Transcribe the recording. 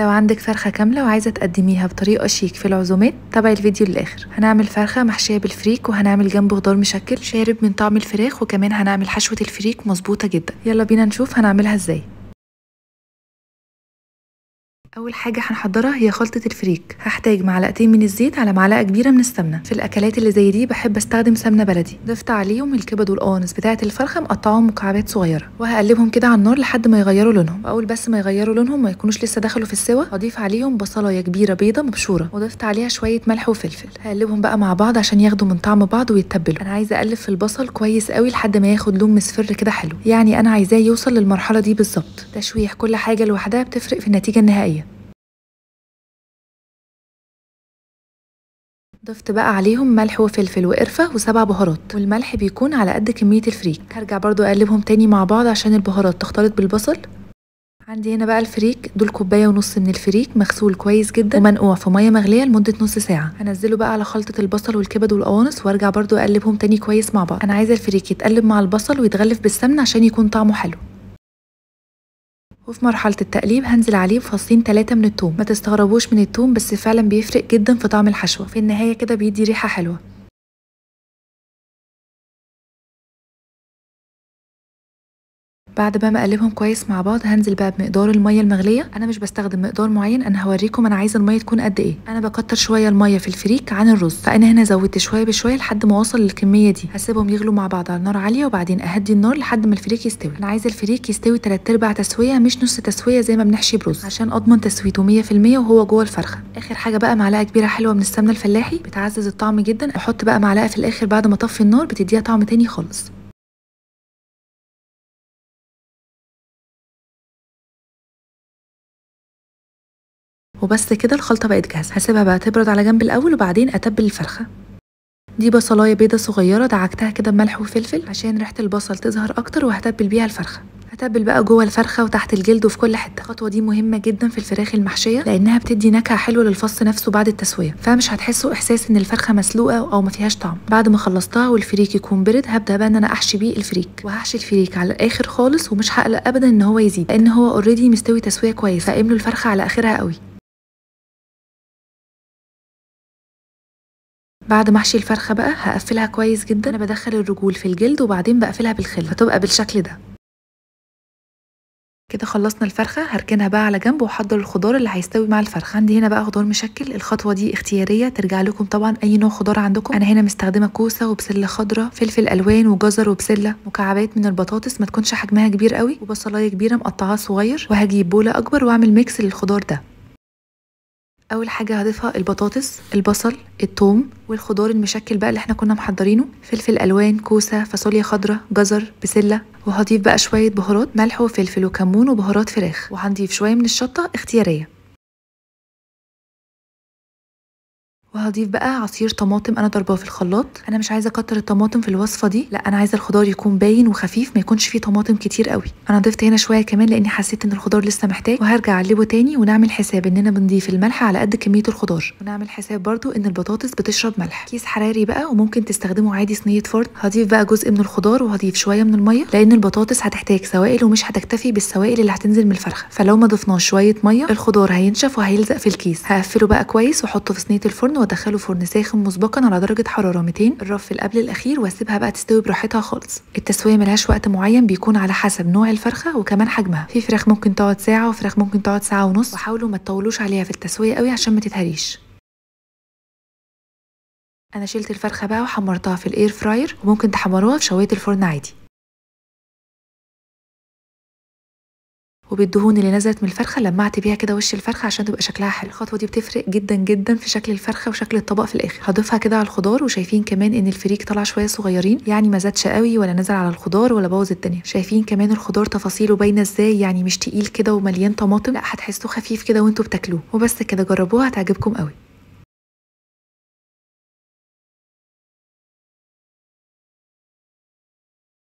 لو عندك فرخة كاملة وعايزة تقدميها بطريقة شيك في العزومات تابعي الفيديو للآخر. هنعمل فرخة محشية بالفريك وهنعمل جنبه خضار مشكل شارب من طعم الفراخ، وكمان هنعمل حشوة الفريك مظبوطة جدا. يلا بينا نشوف هنعملها ازاي. اول حاجه هنحضرها هي خلطه الفريك. هحتاج معلقتين من الزيت على معلقه كبيره من السمنه. في الاكلات اللي زي دي بحب استخدم سمنه بلدي. ضفت عليهم الكبد والقوانص بتاعه الفرخه مقطعاهم مكعبات صغيره، وهقلبهم كده على النار لحد ما يغيروا لونهم. واول بس ما يغيروا لونهم ما يكونوش لسه دخلوا في السوا، هضيف عليهم بصلايه كبيره بيضه مبشوره، وضفت عليها شويه ملح وفلفل. هقلبهم بقى مع بعض عشان ياخدوا من طعم بعض ويتبلوا. انا عايزه اقلب في البصل كويس قوي لحد ما ياخد لون مصفر كده حلو، يعني انا عايزاه يوصل للمرحله دي بالظبط. تشويح كل حاجه لوحدها بتفرق في النتيجه النهائيه. ضفت بقى عليهم ملح وفلفل وقرفة و7 بهارات، والملح بيكون على قد كمية الفريك. هرجع برضو اقلبهم تاني مع بعض عشان البهارات تختلط بالبصل. عندي هنا بقى الفريك، دول 1.5 كوباية من الفريك مغسول كويس جدا ومنقوع في مية مغلية لمدة نص ساعة. هنزله بقى على خلطة البصل والكبد والقوانص وارجع برضو اقلبهم تاني كويس مع بعض. انا عايزة الفريك يتقلب مع البصل ويتغلف بالسمنة عشان يكون طعمه حلو. وفي مرحلة التقليب هنزل عليه بفصين 3 من الثوم. ما تستغربوش من الثوم، بس فعلا بيفرق جدا في طعم الحشوة. في النهاية كده بيدي ريحة حلوة. بعد ما اقلبهم كويس مع بعض هنزل بقى بمقدار الميه المغليه. انا مش بستخدم مقدار معين، انا هوريكم انا عايزه الميه تكون قد ايه. انا بكتر شويه الميه في الفريك عن الرز، فانا هنا زودت شويه بشويه لحد ما اوصل للكميه دي. هسيبهم يغلوا مع بعض على نار عاليه وبعدين اهدي النار لحد ما الفريك يستوي. انا عايزه الفريك يستوي 3/4 تسويه مش نص تسويه زي ما بنحشي برز، عشان اضمن تسويته 100% وهو جوه الفرخه. اخر حاجه بقى معلقه كبيره حلوه من السمنه الفلاحي بتعزز الطعم جدا. احط بقى معلقه في الاخر بعد ما اطفي النار، بتديها طعم تاني خالص. وبس كده الخلطه بقت جاهزه. هسيبها بقى تبرد على جنب الاول وبعدين اتبل الفرخه. دي بصلايه بيضه صغيره دعكتها كده بملح وفلفل عشان ريحه البصل تظهر اكتر، وهتبل بيها الفرخه. هتبل بقى جوه الفرخه وتحت الجلد وفي كل حته. الخطوه دي مهمه جدا في الفراخ المحشيه لانها بتدي نكهه حلوه للفص نفسه بعد التسويه، فمش هتحسوا احساس ان الفرخه مسلوقه او ما فيهاش طعم. بعد ما خلصتها والفريك يكون برد هبدا بقى ان انا احشي بيه الفريك، وهحشي الفريك على الاخر خالص ومش هقلق ابدا ان هو يزيد لان هو اوريدي مستوي تسويه كويس، فاملوا الفرخه على اخرها قوي. بعد ما احشي الفرخه بقى هقفلها كويس جدا. انا بدخل الرجول في الجلد وبعدين بقفلها بالخل فتبقى بالشكل ده. كده خلصنا الفرخه. هركنها بقى على جنب واحضر الخضار اللي هيستوي مع الفرخه. عندي هنا بقى خضار مشكل. الخطوه دي اختياريه ترجع لكم طبعا اي نوع خضار عندكم. انا هنا مستخدمه كوسه وبسله خضراء، فلفل الوان وجزر وبسله، مكعبات من البطاطس ما تكونش حجمها كبير قوي، وبصلايه كبيره مقطعاها صغير. وهجيب بوله اكبر واعمل ميكس للخضار ده. اول حاجه هضيفها البطاطس، البصل، الثوم والخضار المشكل بقى اللي احنا كنا محضرينه، فلفل الوان، كوسه، فاصوليا خضراء، جزر، بسله. وهضيف بقى شويه بهارات ملح وفلفل وكمون وبهارات فراخ، وهنضيف شويه من الشطه اختياريه. وهضيف بقى عصير طماطم انا ضرباه في الخلاط. انا مش عايزه اكتر الطماطم في الوصفه دي، لا انا عايزه الخضار يكون باين وخفيف ما يكونش فيه طماطم كتير قوي. انا ضفت هنا شويه كمان لاني حسيت ان الخضار لسه محتاج. وهرجع اقلبه تاني ونعمل حساب اننا بنضيف الملح على قد كميه الخضار، ونعمل حساب برضو ان البطاطس بتشرب ملح. كيس حراري بقى وممكن تستخدموا عادي صينيه فرن. هضيف بقى جزء من الخضار وهضيف شويه من الميه لان البطاطس هتحتاج سوائل ومش هتكتفي بالسوائل اللي هتنزل من الفرخه، فلو ما ضفناش شويه ميه الخضار هينشف وهيلزق في الكيس. هقفله بقى كويس واحطه في صينيه الفرن وادخله فرن ساخن مسبقا على درجه حراره 200 الرف اللي قبل الاخير، واسيبها بقى تستوي براحتها خالص. التسويه ملهاش وقت معين، بيكون على حسب نوع الفرخه وكمان حجمها. في فراخ ممكن تقعد ساعه وفراخ ممكن تقعد ساعه ونص، وحاولوا ما تطولوش عليها في التسويه قوي عشان ما تتهريش. انا شلت الفرخه بقى وحمرتها في الاير فراير، وممكن تحمروها في شوايه الفرن عادي. وبالدهون اللي نزلت من الفرخه لمعت بيها كده وش الفرخه عشان تبقى شكلها حلو. الخطوه دي بتفرق جدا جدا في شكل الفرخه وشكل الطبق في الاخر. هضيفها كده على الخضار، وشايفين كمان ان الفريك طلع شويه صغيرين، يعني ما زادش قوي ولا نزل على الخضار ولا بوظ الدنيا. شايفين كمان الخضار تفاصيله باينه ازاي، يعني مش تقيل كده ومليان طماطم، لا هتحسوه خفيف كده وانتوا بتاكلوه. وبس كده، جربوها هتعجبكم قوي.